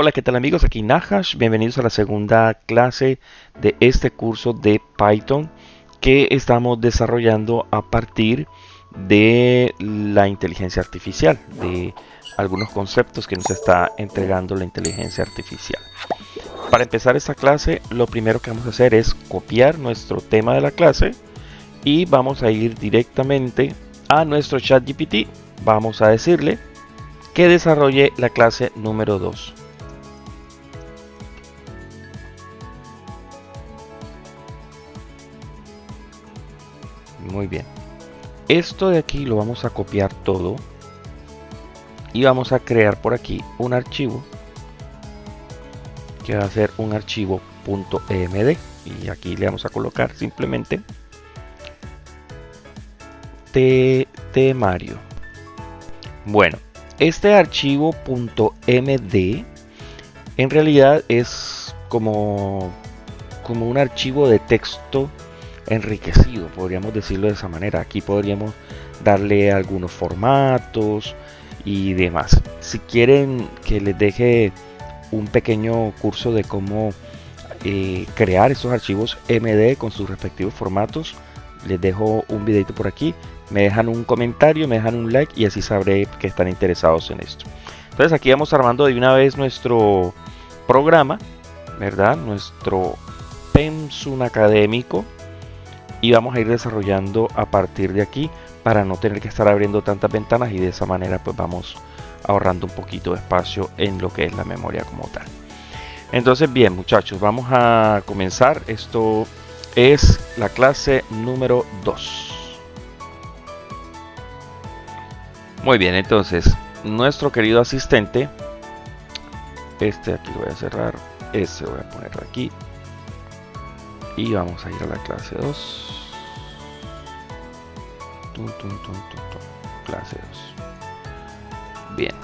Hola, ¿qué tal amigos? Aquí Nahash. Bienvenidos a la segunda clase de este curso de Python que estamos desarrollando a partir de la inteligencia artificial, de algunos conceptos que nos está entregando la inteligencia artificial. Para empezar esta clase, lo primero que vamos a hacer es copiar nuestro tema de la clase y vamos a ir directamente a nuestro ChatGPT. Vamos a decirle que desarrolle la clase número 2. Muy bien. Esto de aquí lo vamos a copiar todo y vamos a crear por aquí un archivo que va a ser un archivo .emd y aquí le vamos a colocar simplemente temario. Bueno, este archivo .md en realidad es como un archivo de texto enriquecido, podríamos decirlo de esa manera. Aquí podríamos darle algunos formatos y demás. Si quieren que les deje un pequeño curso de cómo crear estos archivos MD con sus respectivos formatos, les dejo un videito por aquí. Me dejan un comentario, me dejan un like y así sabré que están interesados en esto. Entonces aquí vamos armando de una vez nuestro programa, ¿verdad? Nuestro pensum académico. Y vamos a ir desarrollando a partir de aquí para no tener que estar abriendo tantas ventanas y de esa manera pues vamos ahorrando un poquito de espacio en lo que es la memoria como tal. Entonces bien muchachos, vamos a comenzar. Esto es la clase número 2. Muy bien, entonces nuestro querido asistente, este aquí lo voy a cerrar, este voy a ponerlo aquí y vamos a ir a la clase 2. Clase 2. Bien.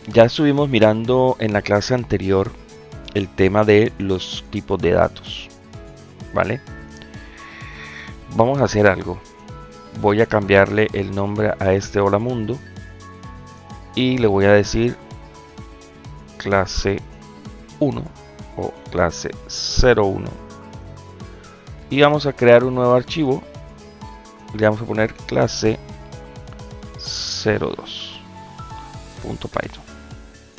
Ya estuvimos mirando en la clase anterior el tema de los tipos de datos, ¿vale? Vamos a hacer algo. Voy a cambiarle el nombre a este hola mundo y le voy a decir clase 1 o clase 01 y vamos a crear un nuevo archivo. Le vamos a poner clase 02.python.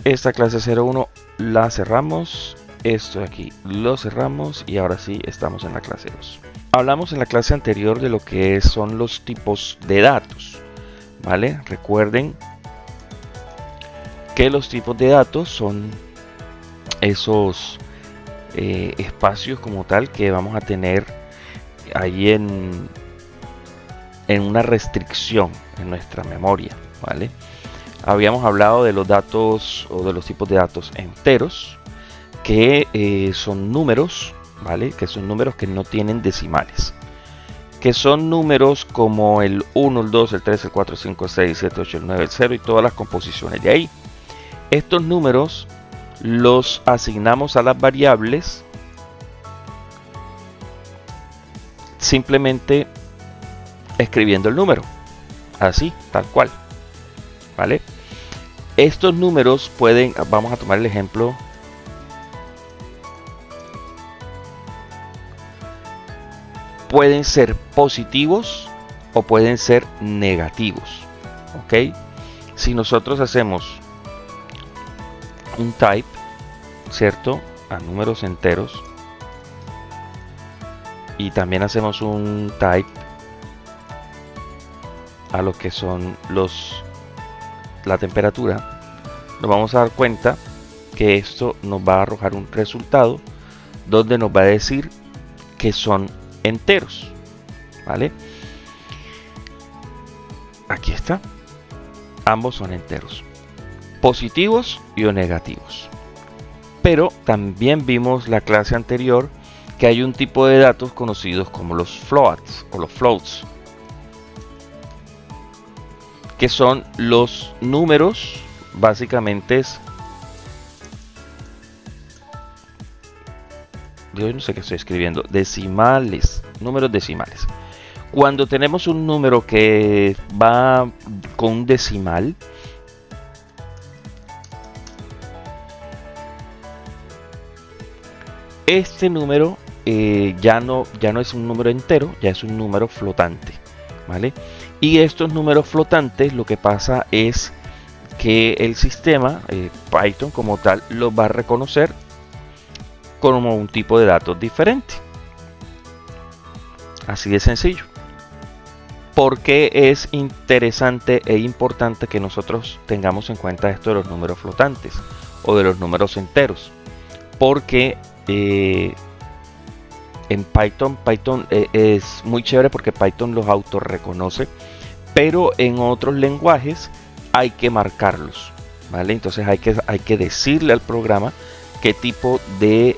Esta clase 01 la cerramos, esto de aquí lo cerramos y ahora sí estamos en la clase 2. Hablamos en la clase anterior de lo que son los tipos de datos, ¿vale? Recuerden que los tipos de datos son esos espacios como tal que vamos a tener ahí en una restricción en nuestra memoria, ¿vale? Habíamos hablado de los datos o de los tipos de datos enteros, que son números, ¿vale? Que son números que no tienen decimales, que son números como el 1, el 2, el 3, el 4, el 5, el 6, el 7, el 8, el 9, el 0 y todas las composiciones de ahí. Estos números los asignamos a las variables simplemente escribiendo el número, así, tal cual, ¿vale? Estos números pueden, vamos a tomar el ejemplo, pueden ser positivos o pueden ser negativos, ¿ok? Si nosotros hacemos un type, ¿cierto? A números enteros y también hacemos un type a lo que son la temperatura, nos vamos a dar cuenta que esto nos va a arrojar un resultado donde nos va a decir que son enteros, ¿vale? Aquí está, ambos son enteros, positivos y o negativos. Pero también vimos la clase anterior que hay un tipo de datos conocidos como los floats o los floats, que son los números básicamente yo no sé qué estoy escribiendo, decimales, números decimales. Cuando tenemos un número que va con un decimal, este número ya no es un número entero, ya es un número flotante, ¿vale? Y estos números flotantes, lo que pasa es que el sistema, Python como tal, los va a reconocer como un tipo de datos diferente. Así de sencillo. ¿Por qué es interesante e importante que nosotros tengamos en cuenta esto de los números flotantes o de los números enteros? Porque en Python es muy chévere porque Python los autorreconoce, pero en otros lenguajes hay que marcarlos, ¿vale? Entonces hay que decirle al programa qué tipo de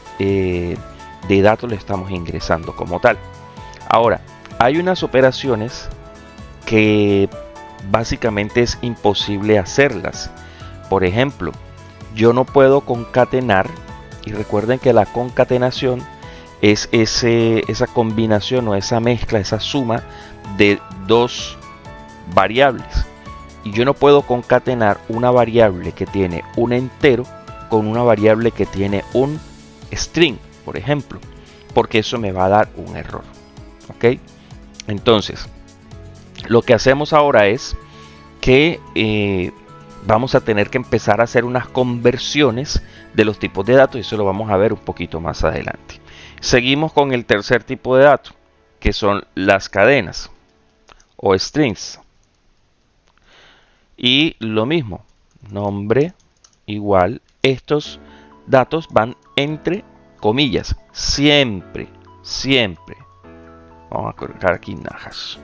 datos le estamos ingresando como tal. Ahora, hay unas operaciones que básicamente es imposible hacerlas. Por ejemplo, yo no puedo concatenar, y recuerden que la concatenación es esa combinación o esa mezcla, esa suma de dos variables. Y yo no puedo concatenar una variable que tiene un entero con una variable que tiene un string, por ejemplo, porque eso me va a dar un error. ¿Ok? Entonces, lo que hacemos ahora es que vamos a tener que empezar a hacer unas conversiones de los tipos de datos y eso lo vamos a ver un poquito más adelante. Seguimos con el tercer tipo de datos, que son las cadenas o strings. Y lo mismo, nombre igual, estos datos van entre comillas, siempre. Vamos a colocar aquí Najas.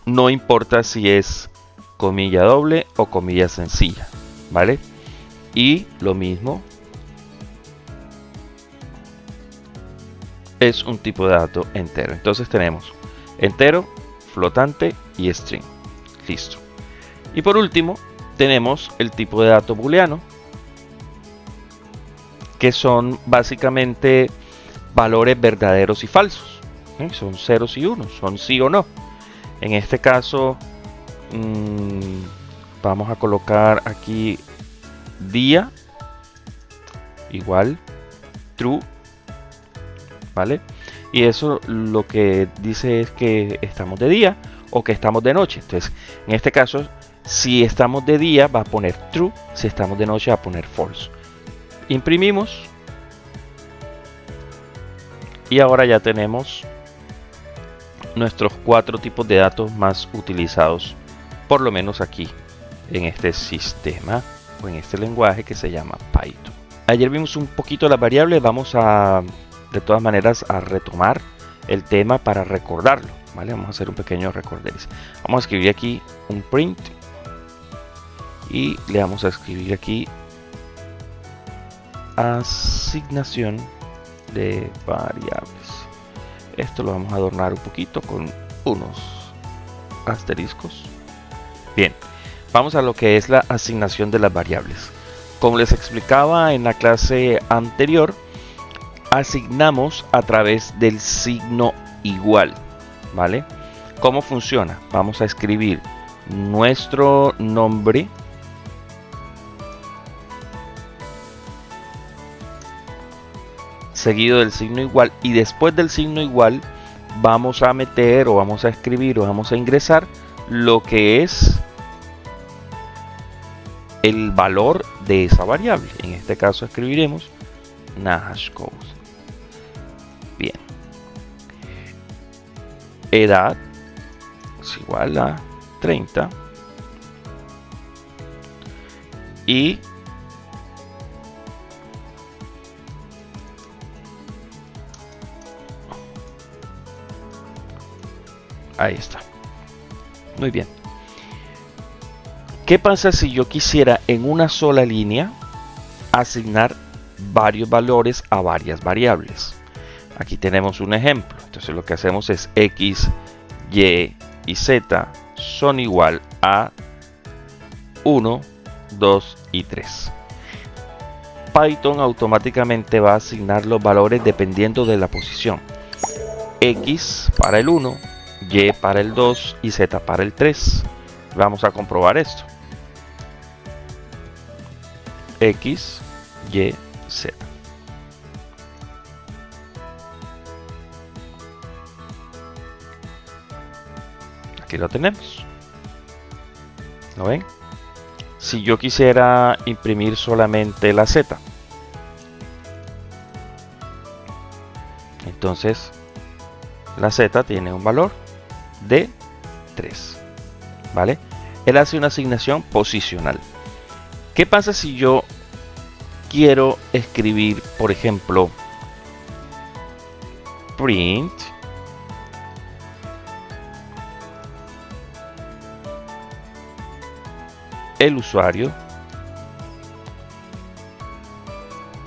No importa si es comilla doble o comilla sencilla, ¿vale? Y lo mismo es un tipo de dato entero. Entonces tenemos entero, flotante y string. Listo. Y por último tenemos el tipo de dato booleano, que son básicamente valores verdaderos y falsos. Son ceros y unos, son sí o no. En este caso vamos a colocar aquí día igual true, ¿vale? Y eso lo que dice es que estamos de día o que estamos de noche. Entonces, en este caso, si estamos de día va a poner true, si estamos de noche va a poner false. Imprimimos y ahora ya tenemos nuestros 4 tipos de datos más utilizados, por lo menos aquí en este sistema o en este lenguaje que se llama Python. Ayer vimos un poquito las variables, vamos a de todas maneras a retomar el tema para recordarlo, ¿vale? Vamos a hacer un pequeño recorderis. Vamos a escribir aquí un print y le vamos a escribir aquí asignación de variables. Esto lo vamos a adornar un poquito con unos asteriscos. Bien, vamos a lo que es la asignación de las variables. Como les explicaba en la clase anterior, asignamos a través del signo igual, ¿vale? ¿Cómo funciona? Vamos a escribir nuestro nombre seguido del signo igual, y después del signo igual vamos a meter o vamos a escribir o vamos a ingresar lo que es el valor de esa variable. En este caso escribiremos nahashcode. Bien, edad es igual a 30 y ahí está. Muy bien. ¿Qué pasa si yo quisiera en una sola línea asignar varios valores a varias variables? Aquí tenemos un ejemplo. Entonces lo que hacemos es X, Y y Z son igual a 1, 2 y 3. Python automáticamente va a asignar los valores dependiendo de la posición. X para el 1, Y para el 2 y Z para el 3. Vamos a comprobar esto. X, Y, Z. Aquí lo tenemos. ¿Lo ven? Si yo quisiera imprimir solamente la Z, entonces la Z tiene un valor de 3. ¿Vale? Él hace una asignación posicional. ¿Qué pasa si yo quiero escribir, por ejemplo, print el usuario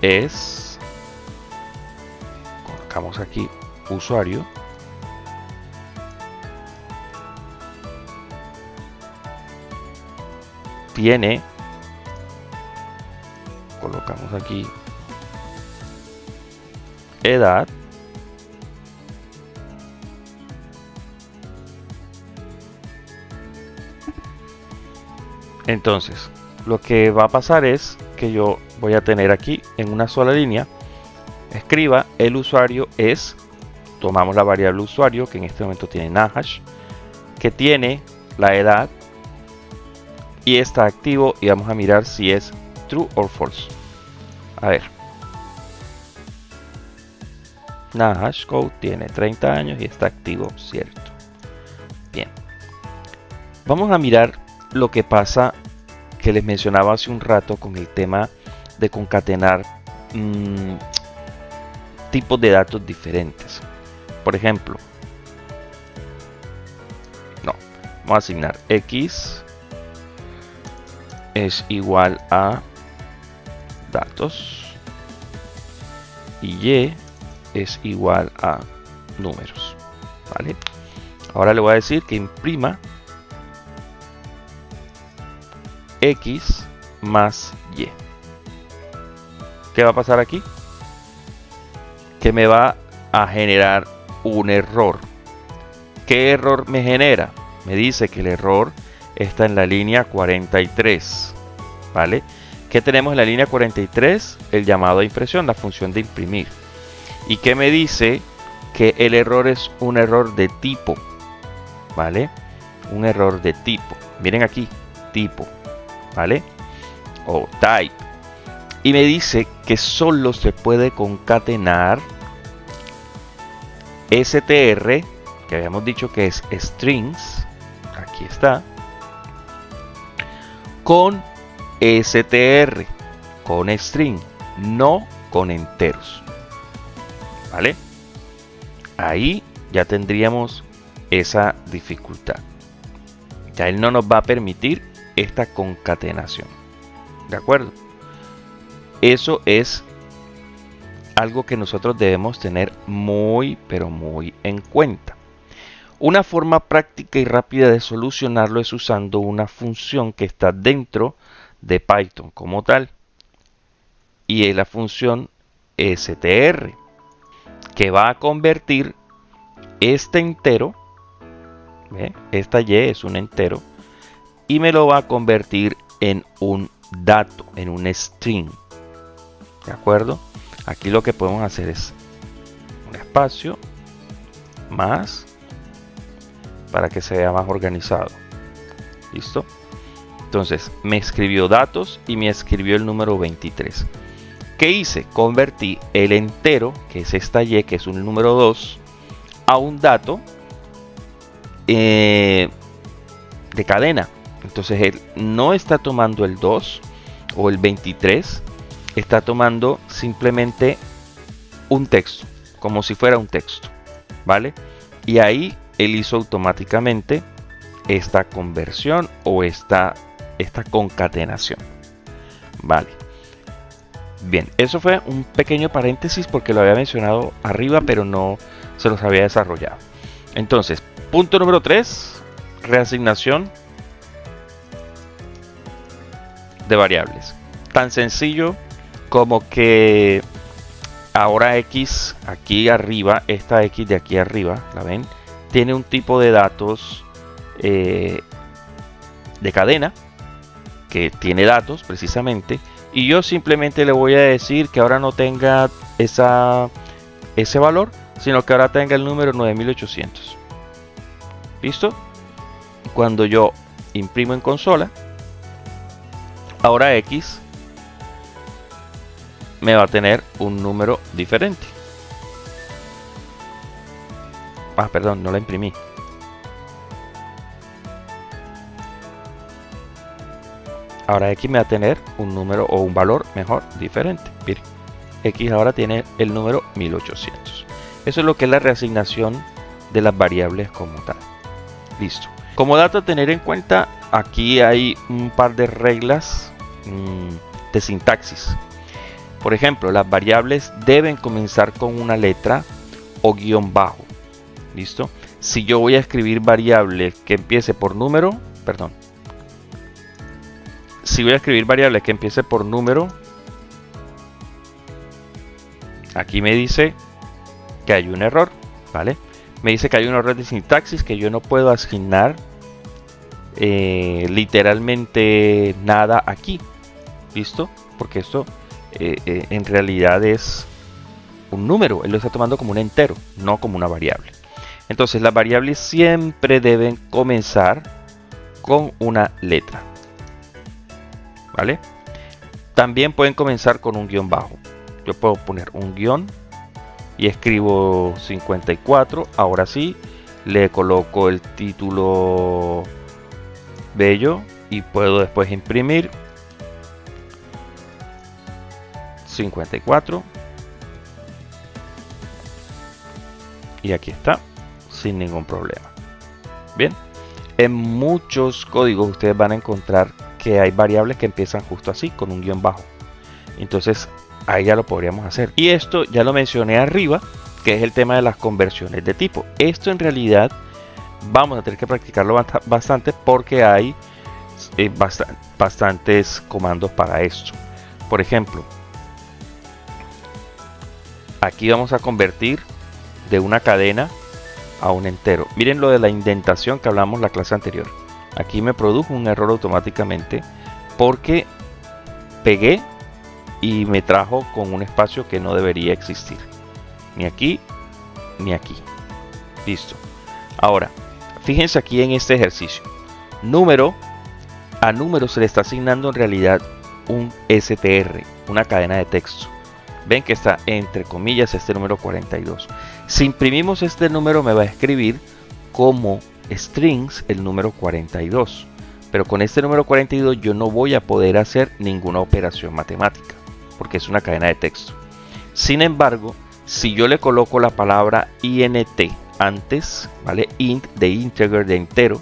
es, colocamos aquí usuario, tiene, colocamos aquí edad, entonces lo que va a pasar es que yo voy a tener aquí en una sola línea, escriba el usuario es, tomamos la variable usuario que en este momento tiene Nahash, que tiene la edad y está activo, y vamos a mirar si es true or false. A ver, Nahash Code tiene 30 años y está activo, cierto. Bien, vamos a mirar lo que pasa que les mencionaba hace un rato con el tema de concatenar tipos de datos diferentes. Por ejemplo, vamos a asignar X es igual a datos y Y es igual a números. ¿Vale? Ahora le voy a decir que imprima X más Y. ¿Qué va a pasar aquí? Que me va a generar un error. ¿Qué error me genera? Me dice que el error está en la línea 43. ¿Vale? ¿Qué tenemos en la línea 43? El llamado a impresión, la función de imprimir. ¿Y qué me dice? Que el error es un error de tipo. ¿Vale? Un error de tipo. Miren aquí, tipo. ¿Vale? O type. Y me dice que solo se puede concatenar str, que habíamos dicho que es strings, aquí está, con str, con string, no con enteros. ¿Vale? Ahí ya tendríamos esa dificultad. Ya él no nos va a permitir esta concatenación. ¿De acuerdo? Eso es algo que nosotros debemos tener muy, pero muy en cuenta. Una forma práctica y rápida de solucionarlo es usando una función que está dentro de Python como tal. Y es la función str, que va a convertir este entero, ¿ve? Esta y es un entero, y me lo va a convertir en un dato, en un string. ¿De acuerdo? Aquí lo que podemos hacer es un espacio más para que se vea más organizado. ¿Listo? Entonces me escribió datos y me escribió el número 23. ¿Qué hice? Convertí el entero, que es esta y, que es un número 2, a un dato de cadena. Entonces él no está tomando el 2 o el 23, está tomando simplemente un texto, como si fuera un texto, ¿vale? Y ahí él hizo automáticamente esta conversión o esta concatenación, ¿vale? Bien, eso fue un pequeño paréntesis porque lo había mencionado arriba, pero no se los había desarrollado. Entonces, punto número 3, reasignación de variables. Tan sencillo como que Ahora X aquí arriba, esta X de aquí arriba, ¿la ven? Tiene un tipo de datos de cadena, que tiene datos precisamente, y yo simplemente le voy a decir que ahora no tenga ese valor, sino que ahora tenga el número 9800. ¿Listo? Cuando yo imprimo en consola, ahora X me va a tener un número diferente. Ah, perdón, no la imprimí. Ahora X me va a tener un número o un valor mejor diferente. Miren, X ahora tiene el número 1800. Eso es lo que es la reasignación de las variables como tal. Listo. Como dato a tener en cuenta, aquí hay un par de reglas de sintaxis. Por ejemplo, las variables deben comenzar con una letra o guión bajo. ¿Listo? Si yo voy a escribir variables que empiece por número, perdón. Si voy a escribir variables que empiece por número, aquí me dice que hay un error, ¿vale? Me dice que hay un error de sintaxis, que yo no puedo asignar literalmente nada aquí. ¿Listo? Porque esto en realidad es un número, él lo está tomando como un entero, no como una variable. Entonces las variables siempre deben comenzar con una letra, ¿vale? También pueden comenzar con un guión bajo. Yo puedo poner un guión y escribo 54. Ahora sí, le coloco el título bello y puedo después imprimir 54 y aquí está, sin ningún problema. Bien, en muchos códigos ustedes van a encontrar que hay variables que empiezan justo así, con un guión bajo. Entonces ahí ya lo podríamos hacer. Y esto ya lo mencioné arriba, que es el tema de las conversiones de tipo. Esto en realidad vamos a tener que practicarlo bastante, porque hay bastantes comandos para esto. Por ejemplo, aquí vamos a convertir de una cadena a un entero. Miren lo de la indentación que hablamos la clase anterior. Aquí me produjo un error automáticamente porque pegué y me trajo con un espacio que no debería existir. Ni aquí ni aquí. Listo. Ahora, fíjense aquí en este ejercicio. A número se le está asignando en realidad un str, una cadena de texto. Ven que está entre comillas este número 42. Si imprimimos este número, me va a escribir como strings el número 42. Pero con este número 42 yo no voy a poder hacer ninguna operación matemática, porque es una cadena de texto. Sin embargo, si yo le coloco la palabra int antes, ¿vale? Int de integer, de entero,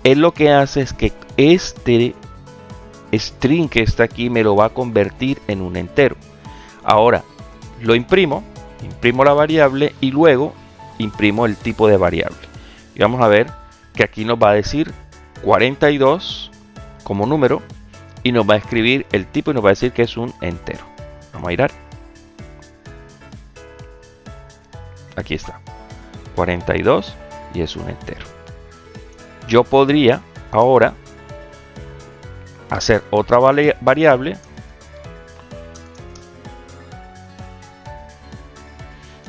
él lo que hace es que este string que está aquí me lo va a convertir en un entero. Ahora lo imprimo la variable y luego imprimo el tipo de variable. Y vamos a ver que aquí nos va a decir 42 como número y nos va a escribir el tipo y nos va a decir que es un entero. Vamos a mirar. Aquí está, 42 y es un entero. Yo podría ahora hacer otra variable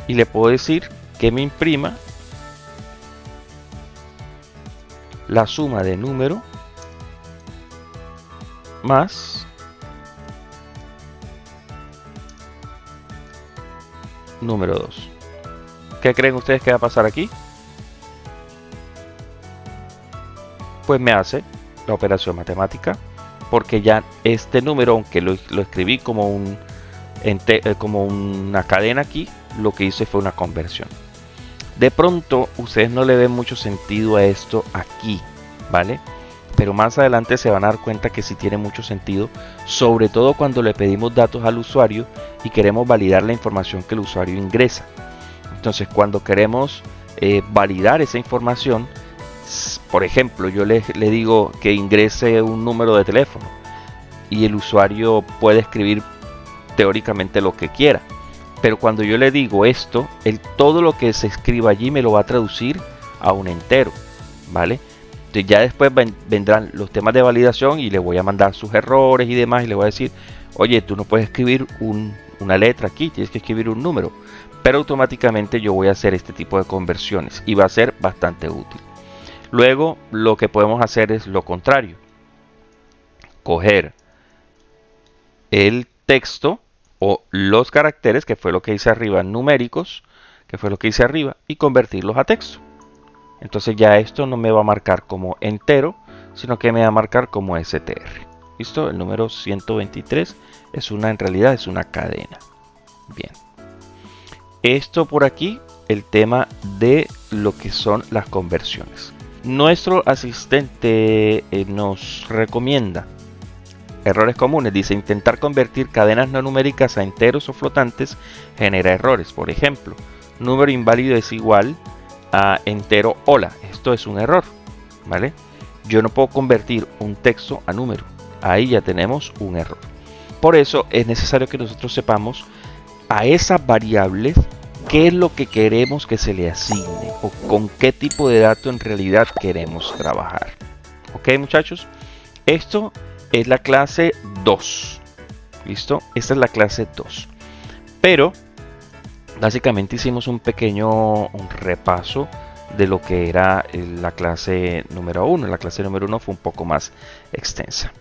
y le puedo decir que me imprima la suma de número más número 2. ¿Qué creen ustedes que va a pasar aquí? Pues me hace la operación matemática, porque ya este número, aunque lo escribí como una cadena aquí, lo que hice fue una conversión. De pronto ustedes no le ven mucho sentido a esto aquí, ¿vale? Pero más adelante se van a dar cuenta que sí tiene mucho sentido, sobre todo cuando le pedimos datos al usuario y queremos validar la información que el usuario ingresa. Entonces, cuando queremos validar esa información, por ejemplo, yo le digo que ingrese un número de teléfono y el usuario puede escribir teóricamente lo que quiera, Pero cuando yo le digo esto, todo lo que se escriba allí me lo va a traducir a un entero, ¿vale? Entonces ya después vendrán los temas de validación y le voy a mandar sus errores y demás y le voy a decir, oye, tú no puedes escribir una letra aquí, tienes que escribir un número. Pero automáticamente yo voy a hacer este tipo de conversiones y va a ser bastante útil. Luego lo que podemos hacer es lo contrario. Coger el texto o los caracteres, que fue lo que hice arriba, numéricos, que fue lo que hice arriba, y convertirlos a texto. Entonces ya esto no me va a marcar como entero, sino que me va a marcar como str. ¿Listo? El número 123 en realidad es una cadena. Bien. Esto por aquí, el tema de lo que son las conversiones. Nuestro asistente nos recomienda errores comunes. Dice, intentar convertir cadenas no numéricas a enteros o flotantes genera errores. Por ejemplo, número inválido es igual a entero hola. Esto es un error, ¿vale? Yo no puedo convertir un texto a número. Ahí ya tenemos un error. Por eso es necesario que nosotros sepamos a esas variables qué es lo que queremos que se le asigne o con qué tipo de dato en realidad queremos trabajar. ¿Ok, muchachos? Esto es la clase 2. ¿Listo? Esta es la clase 2. Pero básicamente hicimos un pequeño repaso de lo que era la clase número 1. La clase número 1 fue un poco más extensa.